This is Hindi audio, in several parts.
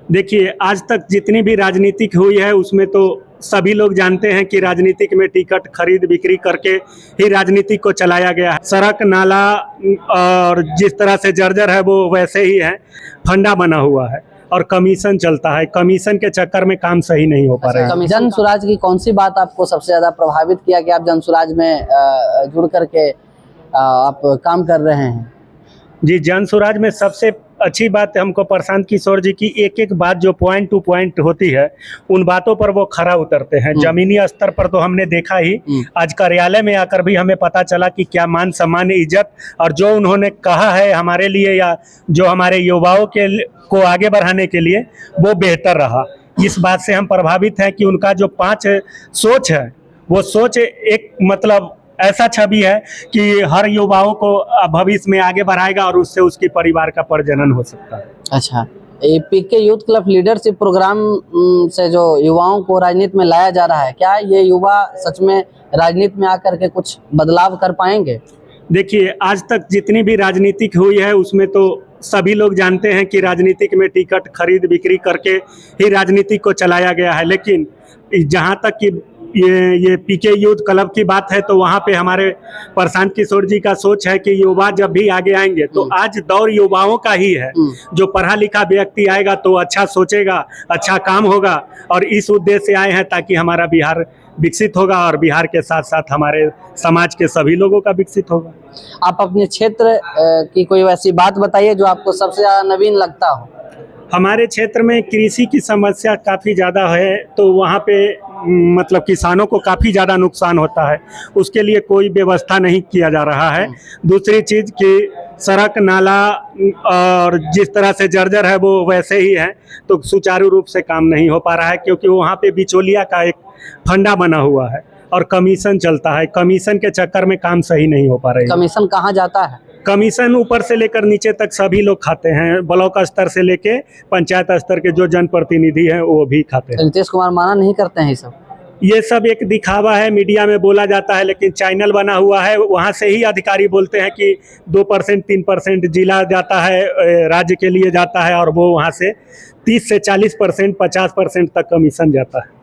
देखिए, आज तक जितनी भी राजनीतिक हुई है उसमें तो सभी लोग जानते हैं कि राजनीतिक में टिकट खरीद बिक्री करके ही राजनीति को चलाया गया है। सड़क नाला और जिस तरह से जर्जर है वो वैसे ही है, फंडा बना हुआ है और कमीशन चलता है। कमीशन के चक्कर में काम सही नहीं हो पा रहा है। जन सुराज की कौन सी बात आपको सबसे ज्यादा प्रभावित किया कि आप जन सुराज में जुड़ करके आप काम कर रहे हैं? जी, जन सुराज में सबसे अच्छी बात हमको प्रशांत किशोर जी की एक एक बात जो पॉइंट टू पॉइंट होती है उन बातों पर वो खरा उतरते हैं। जमीनी स्तर पर तो हमने देखा ही, आज कार्यालय में आकर भी हमें पता चला कि क्या मान सम्मान इज्जत और जो उन्होंने कहा है हमारे लिए या जो हमारे युवाओं के को आगे बढ़ाने के लिए वो बेहतर रहा। इस बात से हम प्रभावित हैं कि उनका जो 5 सोच है वो सोच एक मतलब ऐसा छवि है कि हर युवाओं को भविष्य में आगे बढ़ाएगा और उससे उसके परिवार का प्रजनन हो सकता है। अच्छा, ये पीके यूथ क्लब लीडरशिप प्रोग्राम से जो युवाओं को राजनीति में लाया जा रहा है, क्या ये युवा सच में राजनीति में आकर के कुछ बदलाव कर पाएंगे? देखिए, आज तक जितनी भी राजनीतिक हुई है उसमें तो सभी लोग जानते हैं कि राजनीतिक में टिकट खरीद बिक्री करके ही राजनीति को चलाया गया है। लेकिन जहाँ तक कि ये पीके यूथ क्लब की बात है तो वहाँ पे हमारे प्रशांत किशोर जी का सोच है कि युवा जब भी आगे आएंगे तो आज दौर युवाओं का ही है। जो पढ़ा लिखा व्यक्ति आएगा तो अच्छा सोचेगा, अच्छा काम होगा और इस उद्देश्य से आए हैं ताकि हमारा बिहार विकसित होगा और बिहार के साथ साथ हमारे समाज के सभी लोगों का विकसित होगा। आप अपने क्षेत्र की कोई वैसी बात बताइए जो आपको सबसे ज्यादा नवीन लगता हो। हमारे क्षेत्र में कृषि की समस्या काफ़ी ज़्यादा है, तो वहाँ पे मतलब किसानों को काफ़ी ज़्यादा नुकसान होता है, उसके लिए कोई व्यवस्था नहीं किया जा रहा है। दूसरी चीज़ कि सड़क नाला और जिस तरह से जर्जर है वो वैसे ही है, तो सुचारू रूप से काम नहीं हो पा रहा है क्योंकि वहाँ पे बिचौलिया का एक फंडा बना हुआ है और कमीशन चलता है। कमीशन के चक्कर में काम सही नहीं हो पा रहा है। कमीशन कहाँ जाता है? कमीशन ऊपर से लेकर नीचे तक सभी लोग खाते हैं, ब्लॉक स्तर से लेके पंचायत स्तर के जो जनप्रतिनिधि हैं वो भी खाते हैं। नीतीश कुमार माना नहीं करते हैं ये सब एक दिखावा है, मीडिया में बोला जाता है, लेकिन चैनल बना हुआ है वहाँ से ही अधिकारी बोलते हैं कि 2% 3% जिला जाता है, राज्य के लिए जाता है और वो वहाँ से 30 से 40% 50% तक कमीशन जाता है।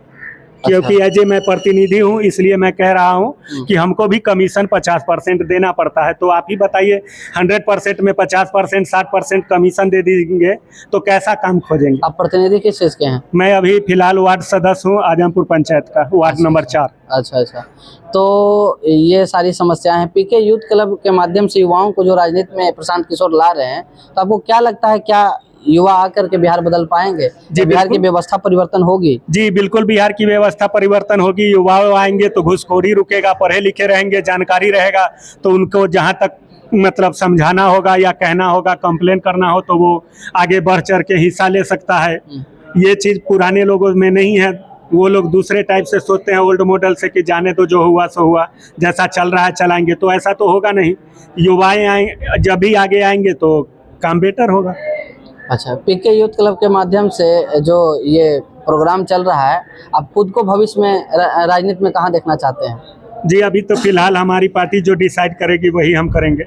क्योंकि एज मैं प्रतिनिधि हूँ इसलिए मैं कह रहा हूँ कि हमको भी कमीशन 50% देना पड़ता है। तो आप ही बताइए, 100% में 50% 60% कमीशन दे देंगे तो कैसा काम खोजेंगे? आप प्रतिनिधि किस चीज के हैं? मैं अभी फिलहाल वार्ड सदस्य हूँ आजमपुर पंचायत का, वार्ड नंबर 4। अच्छा, तो ये सारी समस्याएं हैं। पीके यूथ क्लब के माध्यम से युवाओं को जो राजनीति में प्रशांत किशोर ला रहे हैं, तो आपको क्या लगता है, क्या युवा आकर के बिहार बदल पाएंगे? जी, बिहार की व्यवस्था परिवर्तन होगी? जी बिल्कुल, बिहार की व्यवस्था परिवर्तन होगी। युवा आएंगे तो घूसखोरी रुकेगा, पढ़े लिखे रहेंगे, जानकारी रहेगा, तो उनको जहाँ तक मतलब समझाना होगा या कहना होगा, कंप्लेन करना हो तो वो आगे बढ़ चढ़ के हिस्सा ले सकता है। ये चीज़ पुराने लोगों में नहीं है, वो लोग दूसरे टाइप से सोचते हैं, ओल्ड मॉडल से कि जाने तो जो हुआ सो हुआ, जैसा चल रहा है चलाएंगे। तो ऐसा तो होगा नहीं। युवाएं आए जब भी आगे आएंगे तो काम बेटर होगा। अच्छा, पीके यूथ क्लब के माध्यम से जो ये प्रोग्राम चल रहा है, आप खुद को भविष्य में राजनीति में कहाँ देखना चाहते हैं? जी, अभी तो फिलहाल हमारी पार्टी जो डिसाइड करेगी वही हम करेंगे।